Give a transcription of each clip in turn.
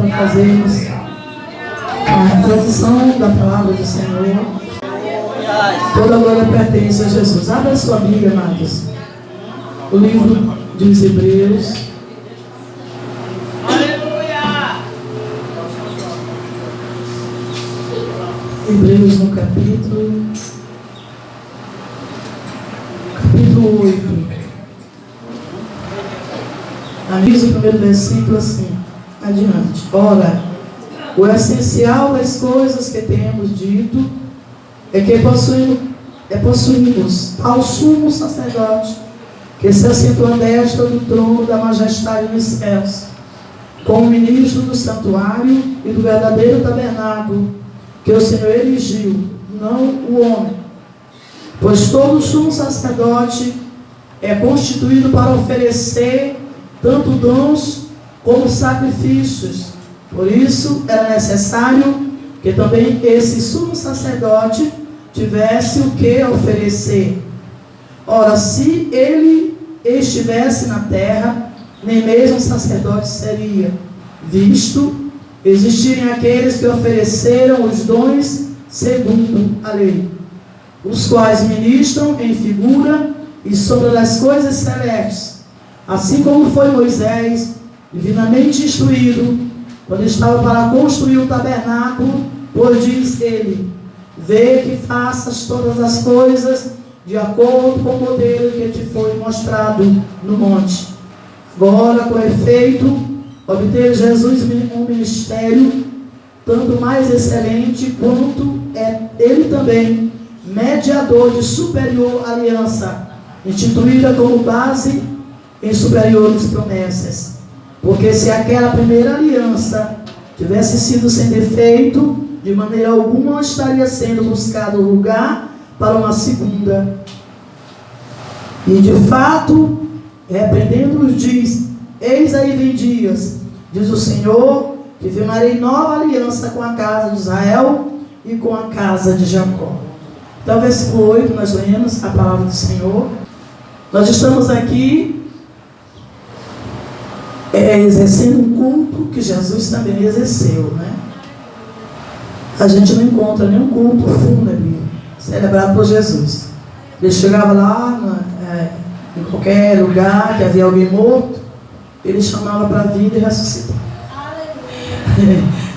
para fazermos a tradução da palavra do Senhor. Toda glória pertence a Jesus. Abra a sua Bíblia, amados. O livro dos Hebreus. Hebreus no capítulo 8. Analise o primeiro versículo assim, adiante. Ora, o essencial das coisas que temos dito é que possuímos ao sumo sacerdote que se assentou à destra do trono da majestade nos céus, como ministro do santuário e do verdadeiro tabernáculo que o Senhor erigiu, não o homem. Pois todo sumo sacerdote é constituído para oferecer tanto dons como sacrifícios. Por isso era necessário que também esse sumo sacerdote tivesse o que oferecer. Ora, se ele estivesse na terra, nem mesmo sacerdote seria, visto existirem aqueles que ofereceram os dons segundo a lei, os quais ministram em figura e sombra das coisas celestes, assim como foi Moisés, divinamente instruído, quando estava para construir o tabernáculo, pois diz ele: vê que faças todas as coisas de acordo com o modelo que te foi mostrado no monte. Agora, com efeito, obteve Jesus um ministério tanto mais excelente quanto é ele também mediador de superior aliança, instituída como base em superiores promessas. Porque se aquela primeira aliança tivesse sido sem defeito, de maneira alguma estaria sendo buscado lugar para uma segunda. E de fato, repreendendo-os, diz: eis aí vem dias, diz o Senhor, que firmarei nova aliança com a casa de Israel e com a casa de Jacó. Então, versículo 8, nós lemos a palavra do Senhor. Nós estamos aqui exercendo um culto que Jesus também exerceu, né? A gente não encontra nenhum culto fúnebre celebrado por Jesus. Ele chegava lá, em qualquer lugar que havia alguém morto, ele chamava para a vida e ressuscitar.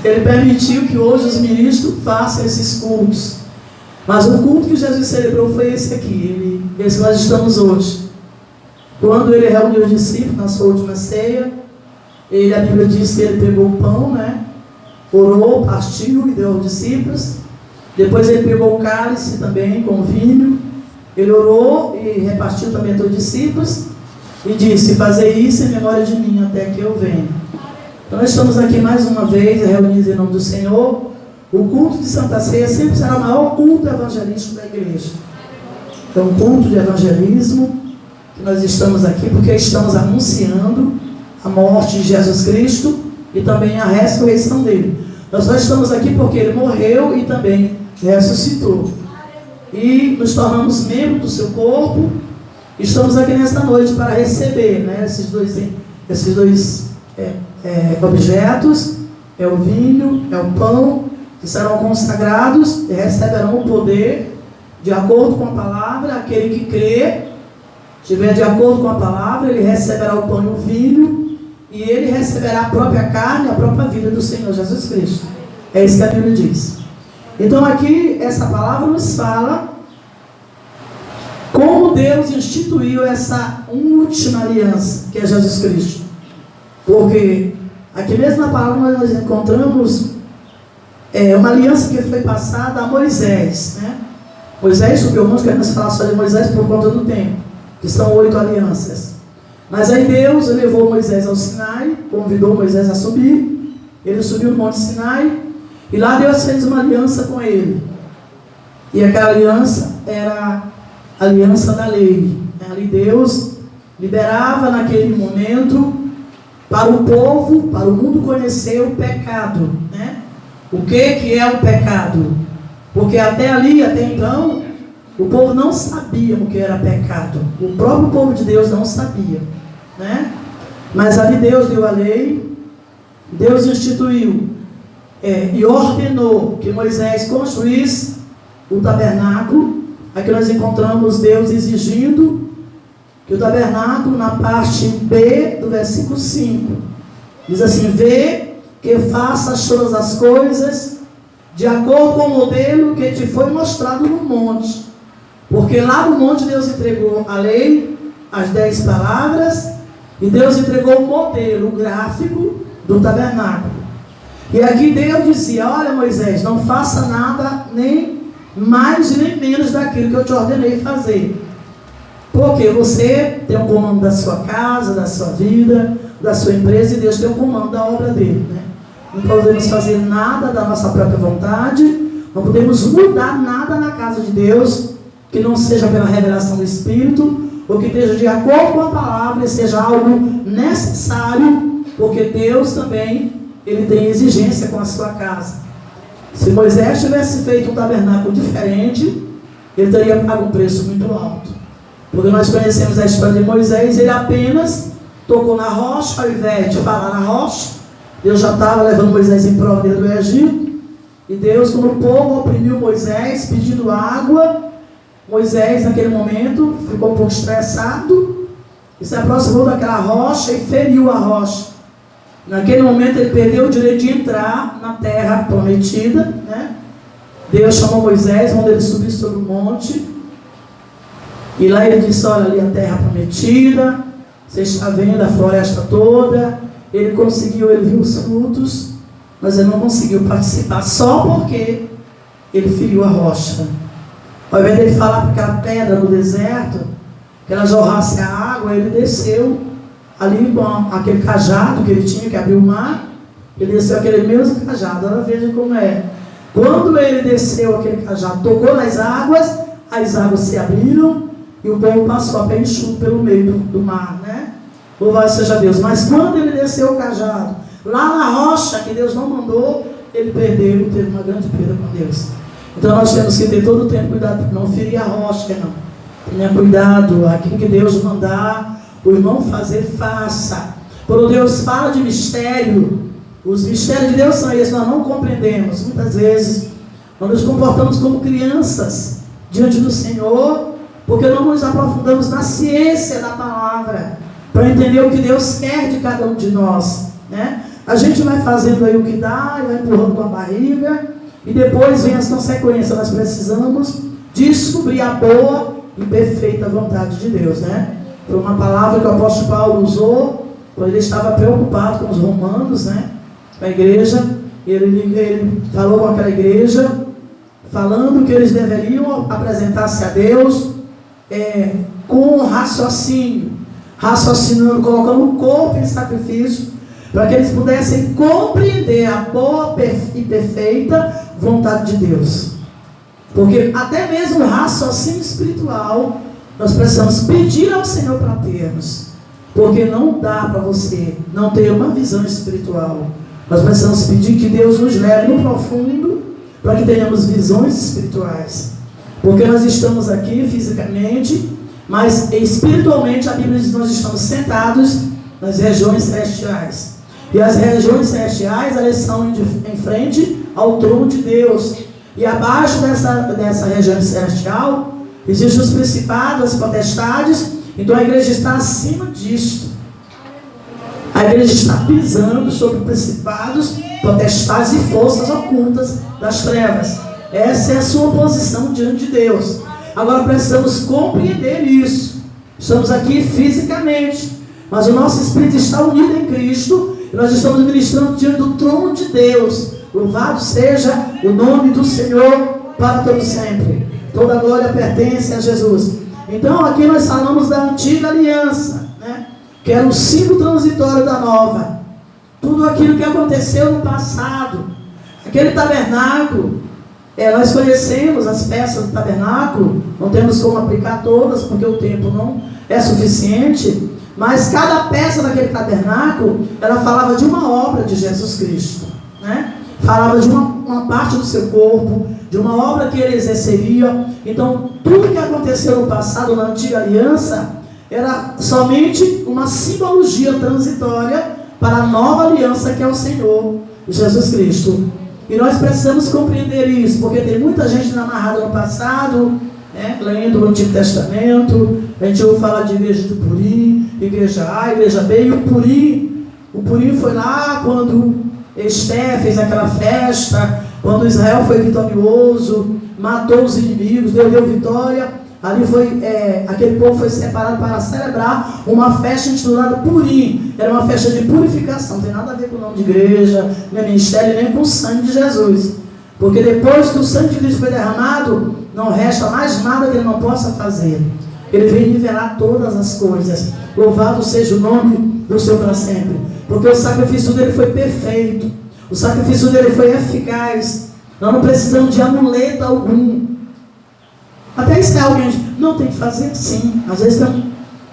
Ele permitiu que hoje os ministros façam esses cultos. Mas o culto que Jesus celebrou foi esse aqui, esse que nós estamos hoje. Quando ele reuniu os discípulos na sua última ceia, a Bíblia diz que ele pegou o pão, né? Orou, partiu e deu aos discípulos. Depois ele pegou o cálice também com vinho. Ele orou e repartiu também entre os discípulos e disse: fazei isso em memória de mim até que eu venha. Então nós estamos aqui mais uma vez reunidos em nome do Senhor. O culto de Santa Ceia sempre será o maior culto evangelístico da igreja. É um culto de evangelismo que nós estamos aqui porque estamos anunciando a morte de Jesus Cristo e também a ressurreição dele. Nós só estamos aqui porque ele morreu e também ressuscitou. E nos tornamos membros do seu corpo. Estamos aqui nesta noite para receber, né, esses dois objetos. É o vinho, é o pão, que serão consagrados e receberão o poder de acordo com a palavra. Aquele que crê, estiver de acordo com a palavra, ele receberá o pão e o vinho, e ele receberá a própria carne, a própria vida do Senhor Jesus Cristo. É isso que a Bíblia diz. Então aqui, essa palavra nos fala como Deus instituiu essa última aliança, que é Jesus Cristo. Porque aqui mesmo na palavra nós encontramos uma aliança que foi passada a Moisés, né? Moisés subiu o monte, queremos falar só de Moisés por conta do tempo, que são 8 alianças. Mas aí Deus levou Moisés ao Sinai, convidou Moisés a subir. Ele subiu no monte Sinai e lá Deus fez uma aliança com ele. E aquela aliança era a aliança da lei. Ali Deus liberava naquele momento para o povo, para o mundo conhecer o pecado, né? O que é o pecado? Porque até então, o povo não sabia o que era pecado. O próprio povo de Deus não sabia, né? Mas ali Deus deu a lei, Deus instituiu e ordenou que Moisés construísse o tabernáculo. Aqui nós encontramos Deus exigindo que o tabernáculo, na parte B do versículo 5, diz assim: vê que faças todas as coisas de acordo com o modelo que te foi mostrado no monte. Porque lá no monte Deus entregou a lei, as 10 palavras, e Deus entregou o modelo gráfico do tabernáculo. E aqui Deus dizia: olha, Moisés, não faça nada, nem mais nem menos daquilo que eu te ordenei fazer. Porque você tem o comando da sua casa, da sua vida, da sua empresa, e Deus tem o comando da obra dele, né? Não podemos fazer nada da nossa própria vontade, não podemos mudar nada na casa de Deus que não seja pela revelação do Espírito, ou que esteja de acordo com a palavra e seja algo necessário, porque Deus também, ele tem exigência com a sua casa. Se Moisés tivesse feito um tabernáculo diferente, ele teria pago um preço muito alto. Porque nós conhecemos a história de Moisés, ele apenas tocou na rocha, ao invés de falar na rocha, Deus já estava levando Moisés em prova dentro do Egito, e Deus, quando o povo oprimiu Moisés, pedindo água, Moisés, naquele momento, ficou um pouco estressado, e se aproximou daquela rocha e feriu a rocha. Naquele momento ele perdeu o direito de entrar na terra prometida, né? Deus chamou Moisés, mandou ele subir sobre o monte, e lá ele disse: olha ali a terra prometida, você está vendo a floresta toda. Ele conseguiu, ele viu os frutos, mas ele não conseguiu participar, só porque ele feriu a rocha. Ao invés dele falar para aquela pedra no deserto, que ela jorrasse a água, ele desceu ali com aquele cajado que ele tinha, que abriu o mar. Ele desceu aquele mesmo cajado. Agora veja como é. Quando ele desceu aquele cajado, tocou nas águas, as águas se abriram e o povo passou a pé enxuto pelo meio do mar, né? Louvado seja Deus. Mas quando ele desceu o cajado, lá na rocha que Deus não mandou, ele perdeu, teve uma grande perda com Deus. Então nós temos que ter todo o tempo cuidado para não ferir a rocha, não. Tenha cuidado, aquilo que Deus mandar o irmão fazer, faça. Quando Deus fala de mistério, os mistérios de Deus são esses, nós não compreendemos. Muitas vezes nós nos comportamos como crianças diante do Senhor, porque não nos aprofundamos na ciência da palavra, para entender o que Deus quer de cada um de nós, né? A gente vai fazendo aí o que dá, vai empurrando com a barriga, e depois vem as consequências. Nós precisamos descobrir a boa e perfeita vontade de Deus, né? Foi uma palavra que o apóstolo Paulo usou quando ele estava preocupado com os romanos, né? Com a igreja. Ele falou com aquela igreja, falando que eles deveriam apresentar-se a Deus com raciocínio, raciocinando, colocando o corpo em sacrifício, para que eles pudessem compreender a boa e perfeita vontade de Deus. Porque até mesmo o raciocínio espiritual nós precisamos pedir ao Senhor para termos, porque não dá para você não ter uma visão espiritual. Nós precisamos pedir que Deus nos leve no profundo, para que tenhamos visões espirituais, porque nós estamos aqui fisicamente, mas espiritualmente a Bíblia diz que nós estamos sentados nas regiões celestiais, e as regiões celestiais, elas são em frente ao trono de Deus, e abaixo dessa região celestial existem os principados, as potestades. Então a igreja está acima disto. A igreja está pisando sobre principados, potestades e forças ocultas das trevas. Essa é a sua posição diante de Deus. Agora precisamos compreender isso. Estamos aqui fisicamente, mas o nosso espírito está unido em Cristo, e nós estamos ministrando diante do trono de Deus. Louvado seja o nome do Senhor para todo sempre. Toda a glória pertence a Jesus. Então aqui nós falamos da antiga aliança, né? Que era o símbolo transitório da nova. Tudo aquilo que aconteceu no passado. Aquele tabernáculo, nós conhecemos as peças do tabernáculo, não temos como aplicar todas, porque o tempo não é suficiente, mas cada peça daquele tabernáculo, ela falava de uma obra de Jesus Cristo, né? Falava de uma parte do seu corpo, de uma obra que ele exerceria. Então, tudo que aconteceu no passado, na antiga aliança, era somente uma simbologia transitória para a nova aliança que é o Senhor Jesus Cristo. E nós precisamos compreender isso, porque tem muita gente amarrada no passado, lendo o Antigo Testamento. A gente ouve falar de igreja do Purim, igreja A, igreja B, e o Purim foi lá quando Esther fez aquela festa, quando Israel foi vitorioso, matou os inimigos, deu vitória. Ali foi, aquele povo foi separado para celebrar uma festa intitulada Purim. Era uma festa de purificação, não tem nada a ver com o nome de igreja, nem ministério, nem com o sangue de Jesus. Porque depois que o sangue de Cristo foi derramado, não resta mais nada que ele não possa fazer. Ele veio nivelar todas as coisas. Louvado seja o nome do Senhor para sempre. Porque o sacrifício dele foi perfeito. O sacrifício dele foi eficaz. Nós não precisamos de amuleto algum. Até isso é algo que a gente não tem que fazer, sim. Às vezes tem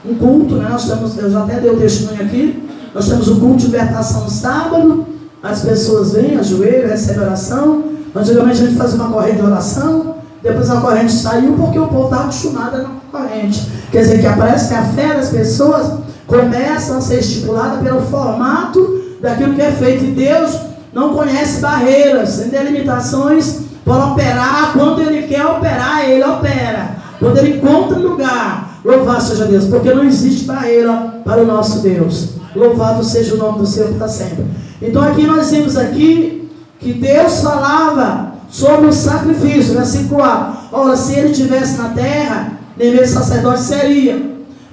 um culto, né? Eu já até dei o testemunho aqui. Nós temos o culto de libertação no sábado. As pessoas vêm, ajoelham, recebem oração. Antigamente a gente fazia uma corrente de oração. Depois a corrente saiu porque o povo estava acostumado na corrente. Quer dizer, que parece que a fé das pessoas começa a ser estipulada pelo formato daquilo que é feito. E Deus não conhece barreiras, nem delimitações para operar. Quando Ele quer operar, Ele opera. Quando Ele encontra lugar, louvado seja Deus, porque não existe barreira para o nosso Deus. Louvado seja o nome do Senhor para sempre. Então aqui nós vemos aqui que Deus falava sobre o sacrifício, versículo 4. Ora, se Ele estivesse na terra, nem mesmo sacerdote seria.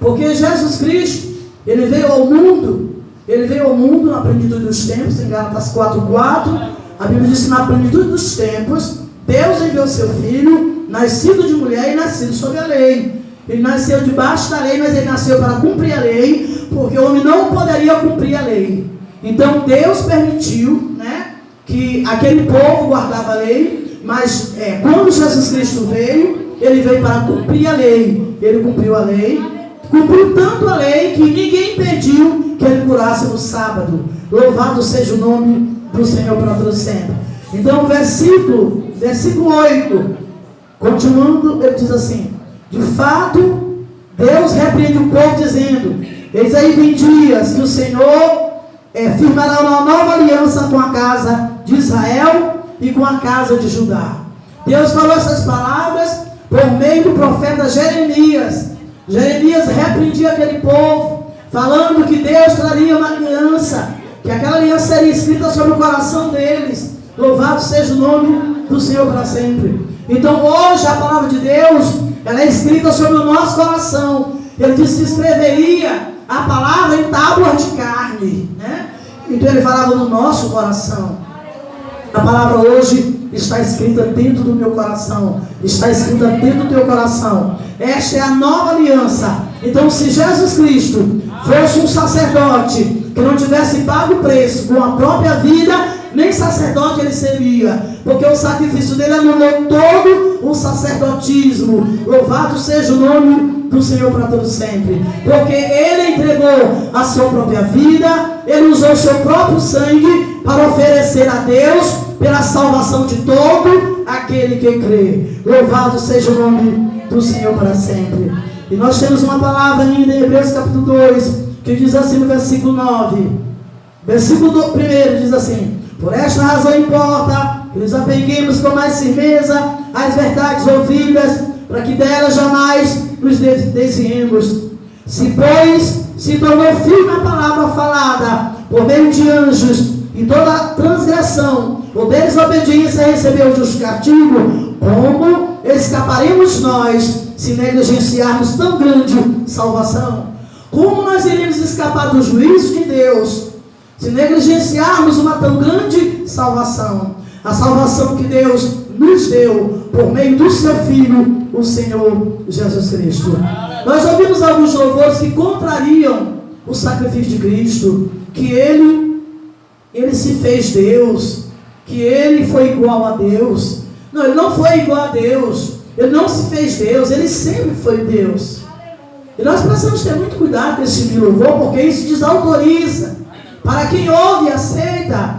Porque Jesus Cristo, Ele veio ao mundo na plenitude dos tempos, em Gálatas 4:4. A Bíblia diz que na plenitude dos tempos, Deus enviou seu Filho, nascido de mulher e nascido sob a lei. Ele nasceu debaixo da lei, mas ele nasceu para cumprir a lei, porque o homem não poderia cumprir a lei. Então Deus permitiu, que aquele povo guardava a lei, mas quando Jesus Cristo veio, ele veio para cumprir a lei. Ele cumpriu a lei, cumpriu tanto a lei que ninguém impediu que ele curasse no sábado. Louvado seja o nome do Senhor para todos sempre. Então, versículo 8, continuando, ele diz assim: de fato, Deus repreende o povo dizendo: eis aí vem dias que o Senhor firmará uma nova aliança com a casa de Israel e com a casa de Judá. Deus falou essas palavras por meio do profeta Jeremias. Jeremias repreendia aquele povo, falando que Deus traria uma aliança, que aquela aliança seria escrita sobre o coração deles. Louvado seja o nome do Senhor para sempre. Então hoje a palavra de Deus, ela é escrita sobre o nosso coração. Ele disse que escreveria a palavra em tábuas de carne, Então ele falava no nosso coração. A palavra hoje está escrita dentro do meu coração, está escrita dentro do teu coração. Esta é a nova aliança. Então, se Jesus Cristo fosse um sacerdote que não tivesse pago o preço com a própria vida, nem sacerdote ele seria, porque o sacrifício dele anulou todo o sacerdotismo. Louvado seja o nome do Senhor para todos sempre, porque ele entregou a sua própria vida, ele usou o seu próprio sangue para oferecer a Deus pela salvação de todo aquele que crê. Louvado seja o nome do Senhor para sempre. E nós temos uma palavra ainda em Hebreus capítulo 2, que diz assim no versículo 9. Versículo 1 diz assim: por esta razão importa que nos apeguemos com mais firmeza às verdades ouvidas, para que delas jamais nos desviemos. Se, pois, se tornou firme a palavra falada por meio de anjos, e toda transgressão ou desobediência recebeu o justo castigo, como escaparemos nós se negligenciarmos tão grande salvação? Como nós iremos escapar do juízo de Deus se negligenciarmos uma tão grande salvação? A salvação que Deus nos deu por meio do seu Filho, o Senhor Jesus Cristo. Nós ouvimos alguns louvores que contrariam o sacrifício de Cristo, que ele se fez Deus, que ele foi igual a Deus. Não, ele não foi igual a Deus, ele não se fez Deus, ele sempre foi Deus. E nós precisamos ter muito cuidado com esse tipo de louvor, porque isso desautoriza. Para quem ouve e aceita,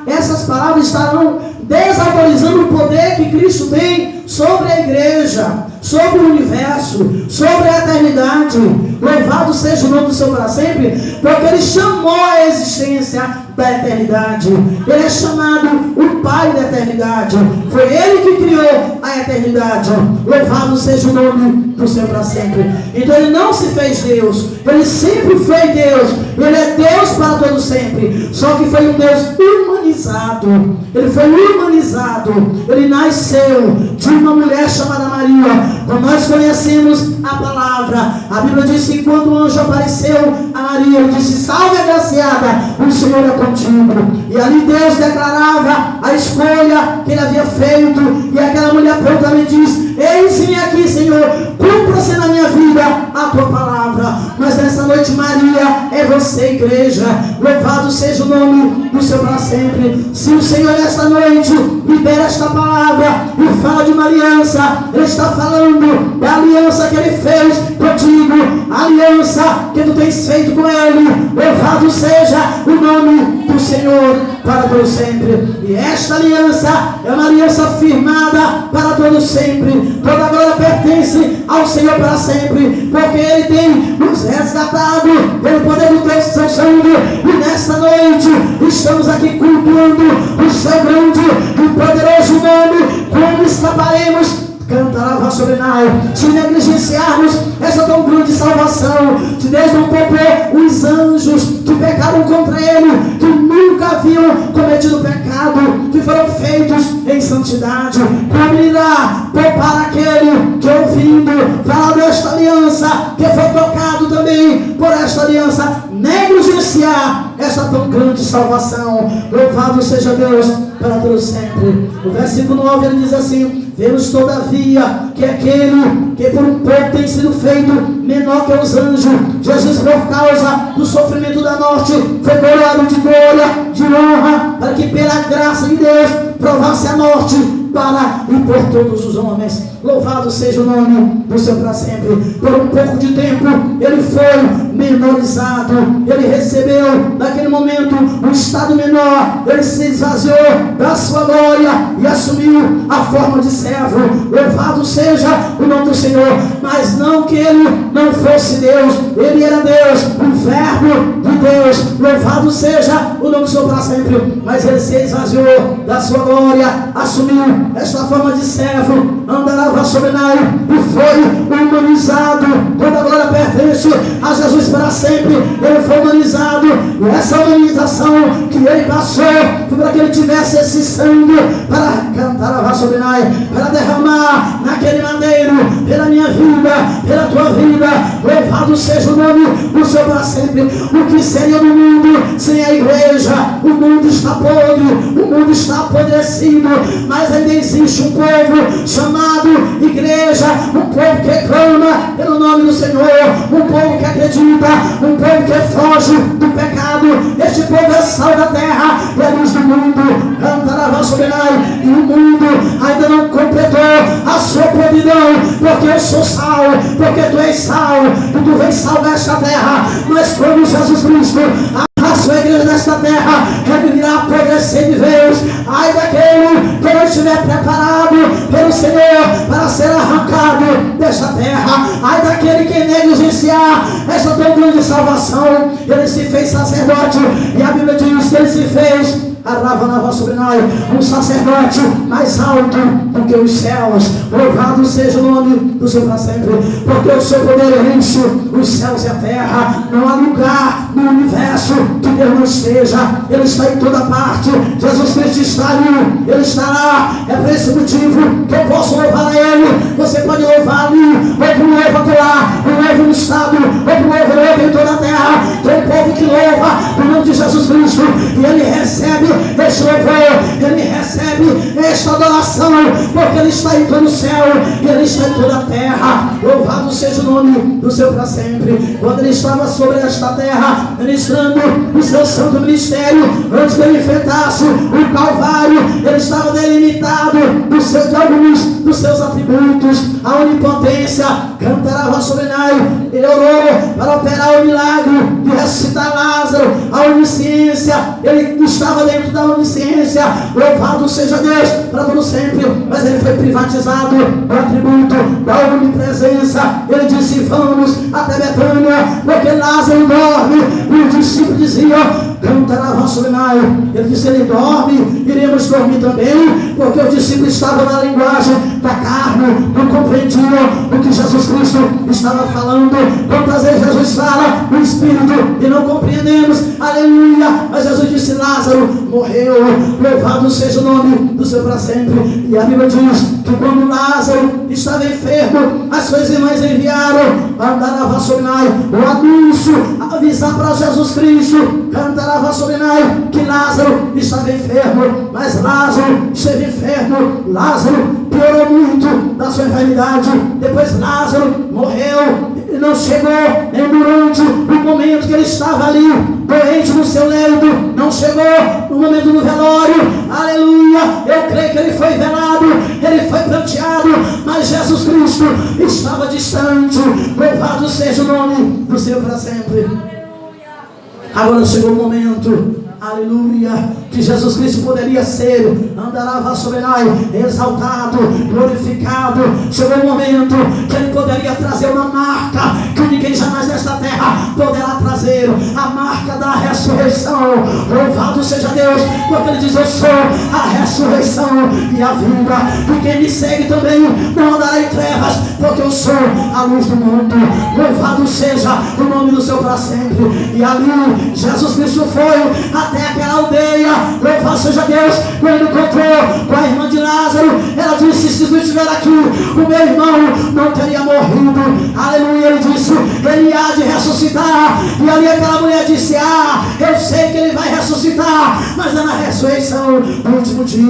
essas palavras estarão desautorizando o poder que Cristo tem sobre a igreja, sobre o universo, sobre a eternidade. Louvado seja o nome do Senhor para sempre, porque Ele chamou a existência da eternidade. Ele é chamado o Pai da eternidade. Foi Ele que criou a eternidade. Louvado seja o nome do Senhor para sempre. Então Ele não se fez Deus, Ele sempre foi Deus. Ele é Deus para todo sempre. Só que foi um Deus humanizado. Ele foi humanizado. Ele nasceu de uma mulher chamada Maria. Quando nós conhecemos a palavra, a Bíblia diz que quando o anjo apareceu a Maria, ele disse: salve agraciada, o Senhor é contigo. E ali Deus declarava a escolha que Ele havia feito. E aquela mulher prontamente diz: eis-me aqui, Senhor, cumpra-se na minha vida a tua palavra. Mas nessa noite, Maria, é você, igreja. Louvado seja o nome do Senhor para sempre. Se o Senhor esta noite libera esta palavra e fala de uma aliança, Ele está falando da aliança que Ele fez contigo, a aliança que tu tens feito com Ele. Louvado seja o nome do Senhor para todo sempre. E esta aliança é uma aliança firmada para todo sempre. Toda glória pertence ao Senhor para sempre, porque Ele tem nos resgatado pelo poder do seu sangue. E nesta noite estamos aqui cultuando o seu grande e poderoso nome. Como escaparemos? Cantará sobre nós, se negligenciarmos essa tão grande salvação. Se Deus não poupou os anjos que pecaram contra Ele, que nunca haviam cometido pecado, que foram feitos em santidade, como Ele irá poupar aquele que, ouvindo falar desta aliança, que foi tocado também por esta aliança, negligenciar essa tão grande salvação? Louvado seja Deus para todos sempre. O versículo 9 ele diz assim: vemos todavia que aquele que por um pouco tem sido feito menor que os anjos, Jesus, por causa do sofrimento da morte, foi coroado de glória, de honra, para que pela graça de Deus provasse a morte para e por todos os homens. Louvado seja o nome do Senhor para sempre. Por um pouco de tempo Ele foi menorizado. Ele recebeu naquele momento um estado menor. Ele se esvaziou da sua glória e assumiu a forma de servo. Louvado seja o nome do Senhor. Mas não que Ele não fosse Deus. Ele era Deus, o verbo de Deus. Louvado seja o nome do Senhor para sempre. Mas Ele se esvaziou da sua glória, assumiu esta forma de servo, andará sobre nós e foi humanizado. Toda a glória pertence a Jesus para sempre. Ele foi humanizado, e essa humanização que Ele passou foi para que Ele tivesse esse sangue para cantar sobre nós, para derramar naquele madeiro, pela minha vida, pela tua vida. Louvado seja o nome do Senhor para sempre. O que seria do mundo sem a igreja? O mundo está podre, o mundo está apodrecido, mas ainda existe um povo chamado igreja, um povo que clama pelo nome do Senhor, um povo que acredita, um povo que foge do pecado. Este povo é sal da terra e a luz do mundo. Cantará sobre nós, e o mundo ainda não completou a sua podridão, porque eu sou sal, porque tu és sal e tu vens salvar esta terra. Mas quando Jesus Cristo, a sua igreja nesta terra, ele virá apodrecer de vez. Ai daquele que não estiver preparado pelo Senhor para ser arrancado desta terra. Ai daquele que negligenciar esta tão grande salvação. Ele se fez sacerdote, e a Bíblia diz que ele se fez arravanava sobre nós um sacerdote mais alto do que os céus. Louvado seja o nome do Senhor para sempre, porque o seu poder enche os céus e a terra. Não há lugar no universo que Deus não esteja. Ele está em toda parte. Jesus Cristo está ali, Ele estará. É por esse motivo que eu posso louvar a Ele. Você pode louvar ali, outro louva lá, um louva no estado, outro louva em toda a terra. Tem um povo que louva o nome de Jesus Cristo, e ele recebe este louvor, ele recebe esta adoração, porque Ele está em todo o céu e Ele está em toda a terra. Louvado seja o nome do Seu para sempre. Quando Ele estava sobre esta terra, ministrando o Seu santo ministério, antes que Ele enfrentasse o Calvário, Ele estava delimitado de alguns dos Seus atributos, a onipotência, cantarava sobre Nai. Ele orou para operar o milagre de ressuscitar Lázaro, a onisciência. Ele estava dentro da onisciência. Louvado seja Deus para todo sempre. Mas Ele foi privatizado o atributo da onipresença. Ele disse: vamos até Betânia, porque Lázaro dorme. E os discípulos diziam: cantarava sobre Nai. Ele disse: ele dorme, iremos dormir também, porque os discípulos estavam na linguagem da carne, não compreendiam o que Jesus Cristo estava falando. Quantas vezes Jesus fala no Espírito e não compreendemos, aleluia. Mas Jesus disse: Lázaro morreu, louvado seja o nome do Seu para sempre. E a Bíblia diz que quando Lázaro estava enfermo, as suas irmãs enviaram andarava sobre Nai o anúncio, avisar para Jesus Cristo, cantarava sobre Nai, que Lázaro estava enfermo. Mas Lázaro esteve enfermo, Lázaro piorou muito da sua enfermidade. Depois Lázaro morreu e não chegou nem durante o momento que ele estava ali doente no seu leito, não chegou no momento do velório, aleluia. Eu creio que ele foi velado, ele foi pranteado, mas Jesus Cristo estava distante. Louvado seja o nome do Senhor para sempre. Agora chegou o momento, aleluia, que Jesus Cristo poderia ser, andarava sobre Nai, exaltado, glorificado. Chegou o momento que Ele poderia trazer uma marca que ninguém jamais nesta terra poderá trazer, a marca da ressurreição. Louvado seja Deus, porque Ele diz: eu sou a ressurreição e a vida, e quem me segue também não andará em trevas, porque eu sou a luz do mundo. Louvado seja o nome do Seu para sempre. E ali Jesus Cristo foi até aquela aldeia. Louvado seja Deus. Quando encontrou com a irmã de Lázaro, ela disse: se não estiver aqui, o meu irmão não teria morrido. Aleluia. Ele disse: ele há de ressuscitar. E ali aquela mulher disse: ah, eu sei que ele vai ressuscitar, mas é na ressurreição do último dia.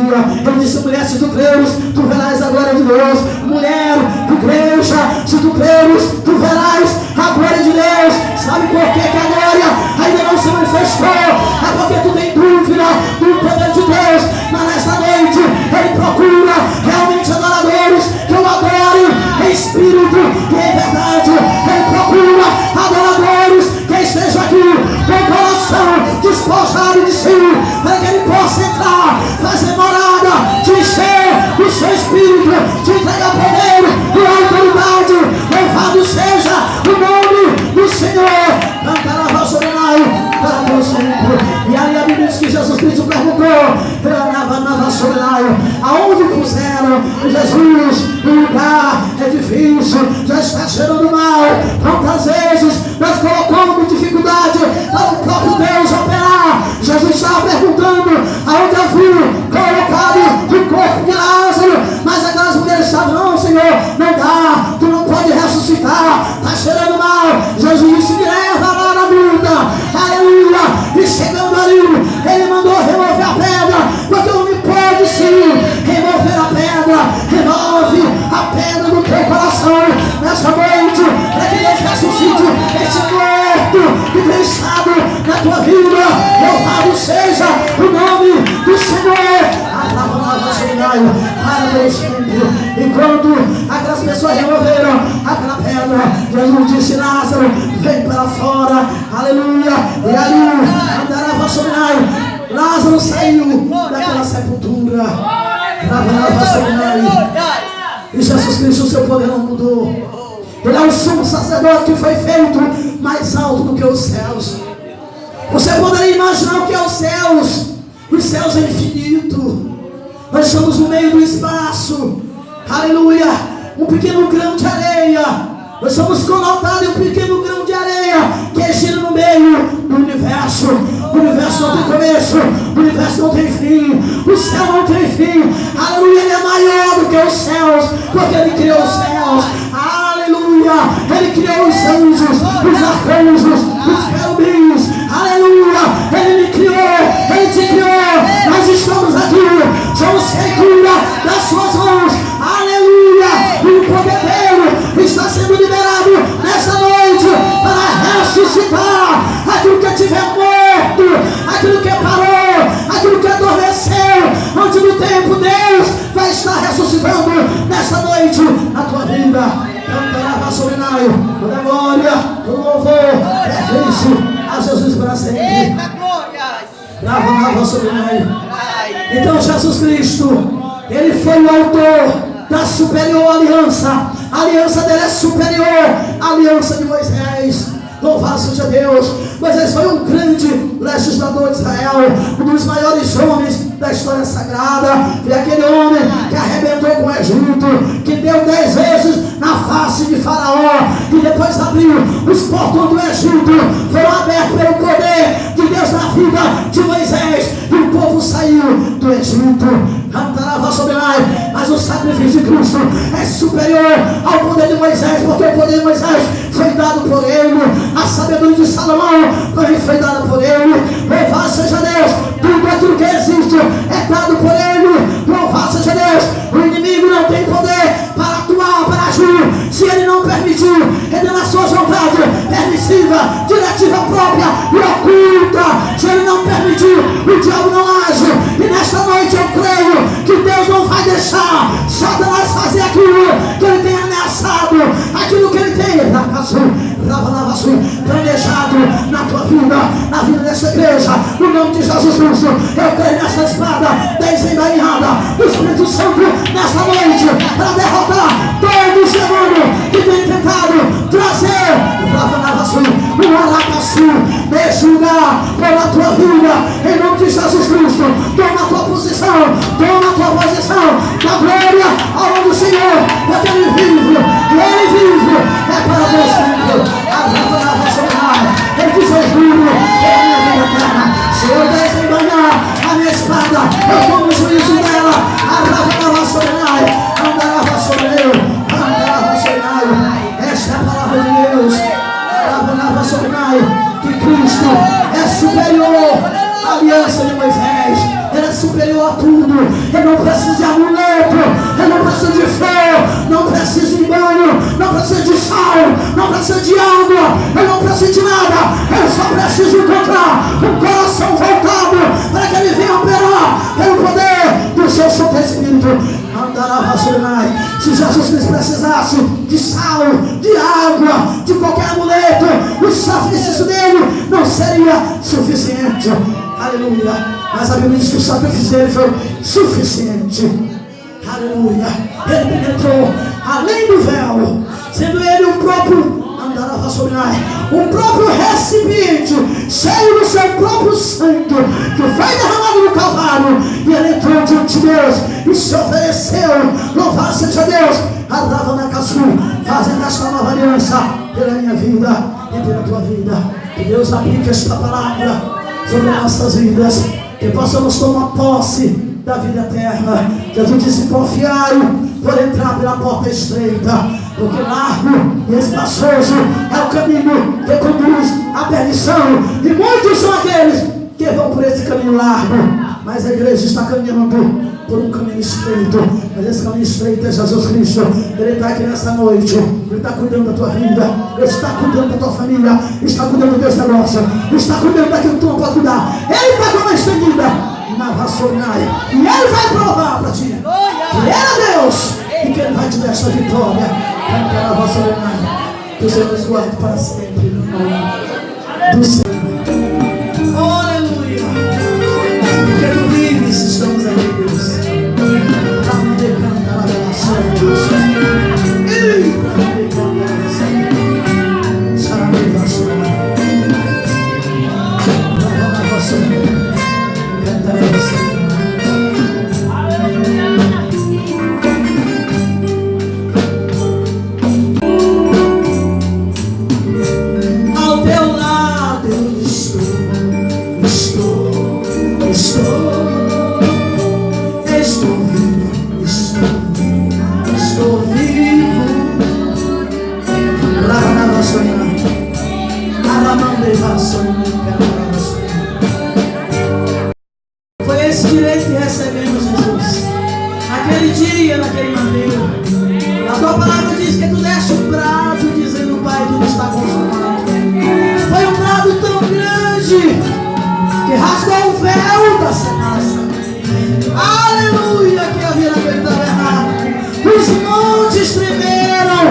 Ele disse: mulher, se tu creres, tu verás a glória de Deus. Mulher, tu creres, se tu creres, tu verás a glória de Deus. Sabe por que a glória ainda não se manifestou? É porque tu tem dúvida do poder de Deus. Mas nesta noite Ele procura realmente adoradores que o adorem em espírito e em verdade. Ele procura adoradores que estejam aqui com o coração despojado de si, para que Ele possa entrar, fazer morada, te encher do seu espírito, te entregar poder e autoridade. Louvado seja o nome do Senhor. Cantarava sobre Nai para todo sempre. E aí a Bíblia diz que Jesus Cristo perguntou: sobre Nai, aonde puseram Jesus? O lugar é difícil, já está cheirando mal. Quantas vezes nós colocamos dificuldade para o próprio Deus operar? Jesus estava perguntando aonde havia colocado o corpo de Lázaro, mas aquelas mulheres estavam: não, Senhor, não dá, tu não pode ressuscitar, está cheirando mal. Jesus disse: me leva lá na gruta, aleluia. E chegando ali, Ele mandou remover a pedra, porque o homem pode sim remover a pedra. Remove a pedra do teu coração nessa noite, para que Deus ressuscite esse morto que tem estado na tua vida. Louvado seja o nome do Senhor. Para Deus sempre. E quando aquelas pessoas removeram aquela pedra, Jesus disse: Lázaro, vem para fora, aleluia. E ali andarava sobre Nai. Lázaro saiu daquela sepultura, andarava sobre Nai. E Jesus Cristo, o seu poder não mudou. Ele é o sumo sacerdote que foi feito mais alto do que os céus. Você poderia imaginar o que é os céus? Os céus é infinito. Nós estamos no meio do espaço, aleluia, um pequeno grão de areia. Nós somos conotados em um pequeno grão de areia que gira no meio do universo. O universo não tem começo, o universo não tem fim, o céu não tem fim. Aleluia, Ele é maior do que os céus, porque Ele criou os céus. Aleluia, Ele criou os anjos, os arcanjos, os querubins. Aleluia, Ele me criou, Ele te criou. Nós estamos aqui, somos feitura das suas mãos. Cantará Vassolinai. Toda a glória, todo louvor, pertence a Jesus para sempre. Eita glória! Grava Vassolinai. Então Jesus Cristo, Ele foi o autor da superior aliança. A aliança dele é superior à aliança de Moisés. Louvado seja Deus. Moisés foi um grande legislador de Israel, um dos maiores homens da história sagrada. Foi aquele homem que arrebentou com o Egito, que deu 10 vezes na face de Faraó e depois abriu os portões do Egito. Foram abertos pelo poder de Deus na vida de Moisés e o povo saiu do Egito. Mas o sacrifício de Cristo é superior ao poder de Moisés, porque o poder de Moisés foi dado por ele, a sabedoria de Salomão também foi dada por ele. Louvado seja Deus, tudo aquilo que existe é dado por ele. Louvado seja Deus, o inimigo não tem poder para atuar, para agir, se ele não permitiu, ele na sua vontade permissiva, diretiva própria e oculta. Se ele não permitiu, o diabo não age. E nesta noite eu creio que Deus não vai deixar Satanás fazer aquilo que ele tem ameaçado, aquilo que ele tem planejado na tua vida, na vida dessa igreja. No nome de Jesus Cristo, eu creio nessa espada desembainhada do Espírito Santo nessa noite, para derrotar todo o demônio que tem tentado trazer um aracaçu nesse lugar pela tua vida. Em nome de Jesus Cristo, toma a tua posição, toma a tua posição na glória ao nome do Senhor, porque Ele vive, Ele vive, é para Deus sempre. Ele diz: eu juro, é a minha vida eterna. Se eu desembanhar a minha espada, eu tomo o juízo dela. Arravará sobre andará sobre eu, andará sobre. Esta é a palavra de Deus. Arravará sobre que Cristo é superior à aliança de Moisés. Ele é superior a tudo. Ele não precisa de amuleto, ele não precisa de fé, não precisa de banho, não precisa de sal, não precisa de água, ele não precisa de nada. Ele só precisa encontrar um coração voltado para que ele venha operar pelo poder do seu Santo Espírito. Se Jesus Cristo precisasse de sal, de água, de qualquer amuleto, o sacrifício dele não seria suficiente. Aleluia. Mas a Bíblia diz que o sacrifício dele foi suficiente. Aleluia. Ele penetrou além do véu, sendo ele o próprio recipiente cheio do seu próprio sangue, que foi derramado no Calvário, e ele entrou diante de Deus e se ofereceu. Louvado seja Deus, fazendo esta nova aliança pela minha vida e pela tua vida. Que Deus aplique esta palavra sobre nossas vidas, que possamos tomar posse da vida eterna. Jesus disse: confiai por entrar pela porta estreita, porque largo e espaçoso é o caminho que conduz à perdição, e muitos são aqueles que vão por esse caminho largo. Mas a igreja está caminhando por um caminho estreito, mas esse caminho estreito é Jesus Cristo. Ele está aqui nessa noite, Ele está cuidando da tua vida, Ele está cuidando da tua família, está cuidando do teu negócio, está cuidando daquilo que tu não pode cuidar. Ele está com a mão estendida na vassournaia, e Ele vai provar para ti que Ele é Deus e que Ele vai te dar esta vitória. Canta na vassournaia, que o Senhor nos guarde para sempre no nome do Senhor. Aleluia. Porque tu vives, estamos aqui, Deus. Para me cantar a relação de Deus. E para me cantar a relação. Sabe, vassournaia. Lava na vassournaia. Cantar a relação. Foi esse direito que recebemos, Jesus, naquele dia, naquele maneiro. A tua palavra diz que tu deste um brado, dizendo: Pai, tudo está consumado. Foi um brado tão grande que rasgou o véu da cenaça. Aleluia, que havia naquele tabernáculo. Os montes tremeram,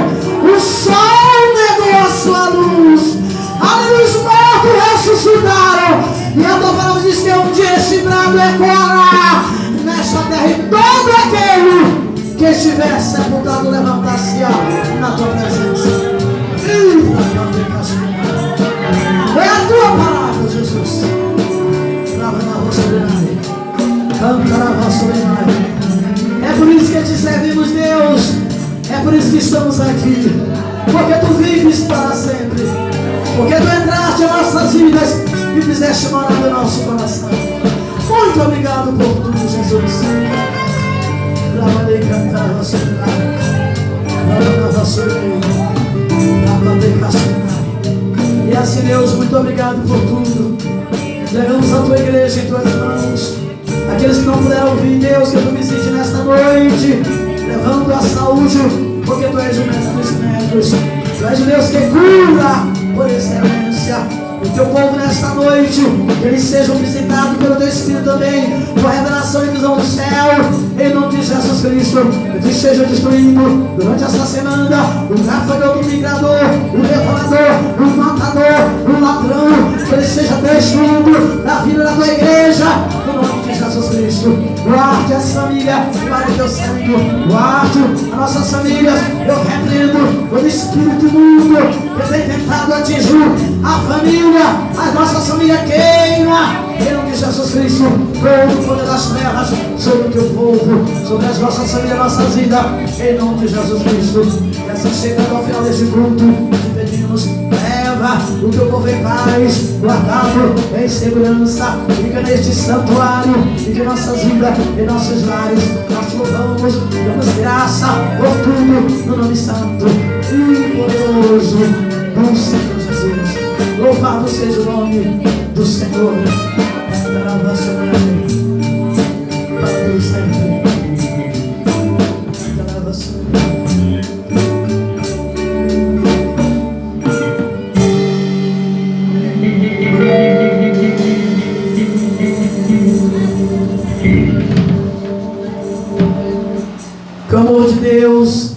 estiver sepultado, levantar-se-á na tua presença. É a tua palavra, Jesus. É por isso que te servimos, Deus. É por isso que estamos aqui. Porque tu vives para sempre. Porque tu entraste em nossas vidas e fizeste morar no nosso coração. Muito obrigado por tudo, Jesus. E assim, Deus, muito obrigado por tudo. Levamos a tua igreja em tuas mãos. Aqueles que não puderam ouvir, Deus, que tu visite nesta noite, levando a saúde, porque tu és o médico dos médicos. Tu és o Deus que cura por excelência. O teu povo nesta noite, que eles sejam visitados pelo teu Espírito também, com revelação e visão do céu, em nome de Jesus Cristo. Que tu esteja destruindo durante essa semana o gafanhoto, o migrador, o devorador, o matador, o ladrão, que ele seja destruído na vida da tua igreja, no nome de Jesus Cristo. Guarde essa família para o teu sangue, guarde as nossas famílias. Eu repreendo todo espírito imundo que tem tentado atingir a família. A nossa família queima em nome de Jesus Cristo. Todo o poder das terras sobre o teu povo, sobre as nossas famílias, nossas vidas, em nome de Jesus Cristo. Essa chegada ao final deste culto, te pedimos, leva o teu povo em paz, guardado em segurança. Fica neste santuário, fica em nossas vidas, em nossos lares. Nós te louvamos, damos graça por tudo, no nome santo e poderoso do Senhor Jesus. Louvado seja o nome do Senhor. Para o nosso nome, para Deus sempre. Para o nosso nome. Que o amor de Deus,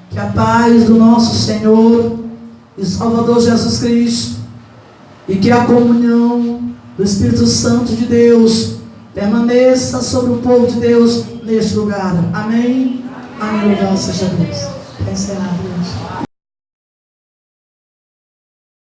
que a paz do nosso Senhor e Salvador Jesus Cristo, e que a comunhão do Espírito Santo de Deus permaneça sobre o povo de Deus neste lugar. Amém? Amém. Louvado seja Deus. Encerrado.